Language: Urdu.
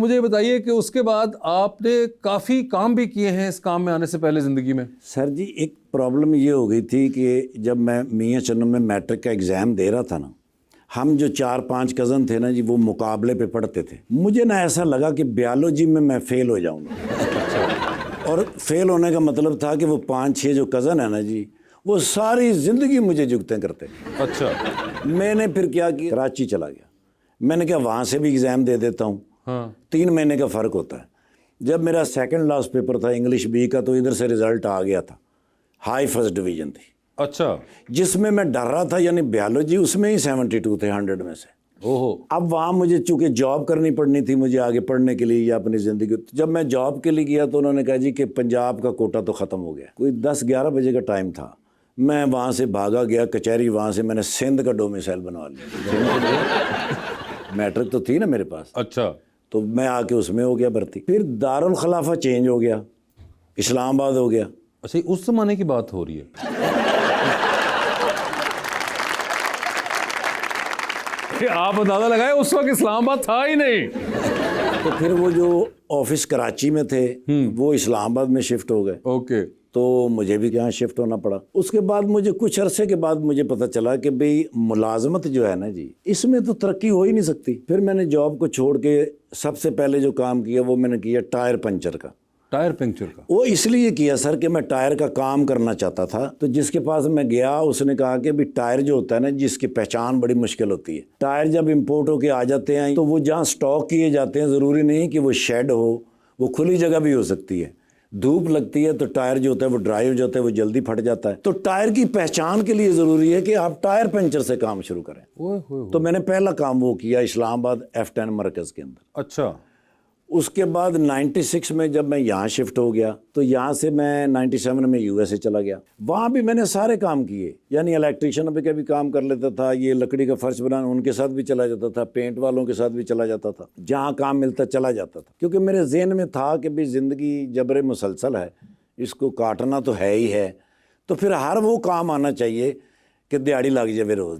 مجھے بتائیے کہ اس کے بعد آپ نے کافی کام بھی کیے ہیں اس کام میں آنے سے پہلے زندگی میں؟ سر جی ایک پرابلم یہ ہو گئی تھی کہ جب میں میاں چنوں میں میٹرک کا ایگزام دے رہا تھا نا، ہم جو 4-5 کزن تھے نا جی، وہ مقابلے پہ پڑھتے تھے. مجھے نا ایسا لگا کہ بیالوجی میں فیل ہو جاؤں گا. اور فیل ہونے کا مطلب تھا کہ وہ 5-6 جو کزن ہیں نا جی، وہ ساری زندگی مجھے جگتیں کرتے. اچھا. میں نے پھر کیا کیا، کراچی چلا گیا. میں نے کہا وہاں سے بھی ایگزام دے دیتا ہوں. 3 مہینے کا فرق ہوتا ہے. جب میرا سیکنڈ لاسٹ پیپر تھا انگلش بی کا، تو ادھر سے رزلٹ آ گیا تھا، ہائی فرسٹ ڈویژن تھی. اچھا. جس میں میں ڈر رہا تھا، یعنی بیالوجی، اس میں ہی 72 تھے 100 میں سے. اب وہاں مجھے چونکہ جاب کرنی پڑنی تھی مجھے آگے پڑھنے کے لیے یا اپنی زندگی. جب میں جاب کے لیے گیا تو انہوں نے کہا جی کہ پنجاب کا کوٹا تو ختم ہو گیا. کوئی 10-11 بجے کا ٹائم تھا. میں وہاں سے بھاگا گیا کچہری، وہاں سے میں نے سندھ کا ڈومیسائل بنوا لیا. میٹرک تو تھی نا میرے پاس. اچھا. تو میں آ کے اس میں ہو گیا بھرتی. پھر دارالخلافہ چینج ہو گیا، اسلام آباد ہو گیا. اچھا، اس زمانے کی بات ہو رہی ہے. آپ اندازہ لگائے اس وقت اسلام آباد تھا ہی نہیں. تو پھر وہ جو آفس کراچی میں تھے وہ اسلام آباد میں شفٹ ہو گئے. اوکے. تو مجھے بھی یہاں شفٹ ہونا پڑا. اس کے بعد مجھے کچھ عرصے کے بعد مجھے پتہ چلا کہ بھئی ملازمت جو ہے نا جی، اس میں تو ترقی ہو ہی نہیں سکتی. پھر میں نے جاب کو چھوڑ کے سب سے پہلے جو کام کیا وہ میں نے کیا ٹائر پنچر کا. ٹائر پنکچر کا؟ وہ اس لیے کیا سر کہ میں ٹائر کا کام کرنا چاہتا تھا. تو جس کے پاس میں گیا اس نے کہا کہ بھی ٹائر جو ہوتا ہے نا جس کی پہچان بڑی مشکل ہوتی ہے. ٹائر جب امپورٹ ہو کے آ جاتے ہیں تو وہ جہاں سٹاک کیے جاتے ہیں ضروری نہیں کہ وہ شیڈ ہو، وہ کھلی جگہ بھی ہو سکتی ہے. دھوپ لگتی ہے تو ٹائر جو ہوتا ہے وہ ڈرائی ہو جاتا ہے، وہ جلدی پھٹ جاتا ہے. تو ٹائر کی پہچان کے لیے ضروری ہے کہ آپ ٹائر پنچر سے کام شروع کریں. تو میں نے پہلا کام وہ کیا اسلام آباد F10 مرکز کے اندر. اچھا. اس کے بعد 96 میں جب میں یہاں شفٹ ہو گیا تو یہاں سے میں 97 میں USA چلا گیا. وہاں بھی میں نے سارے کام کیے، یعنی الیکٹریشین پہ بھی کام کر لیتا تھا، یہ لکڑی کا فرش بنانا ان کے ساتھ بھی چلا جاتا تھا، پینٹ والوں کے ساتھ بھی چلا جاتا تھا، جہاں کام ملتا چلا جاتا تھا. کیونکہ میرے ذہن میں تھا کہ بھی زندگی جبر مسلسل ہے، اس کو کاٹنا تو ہے ہی ہے. تو پھر ہر وہ کام آنا چاہیے کہ دیہڑی لگ جائے روز.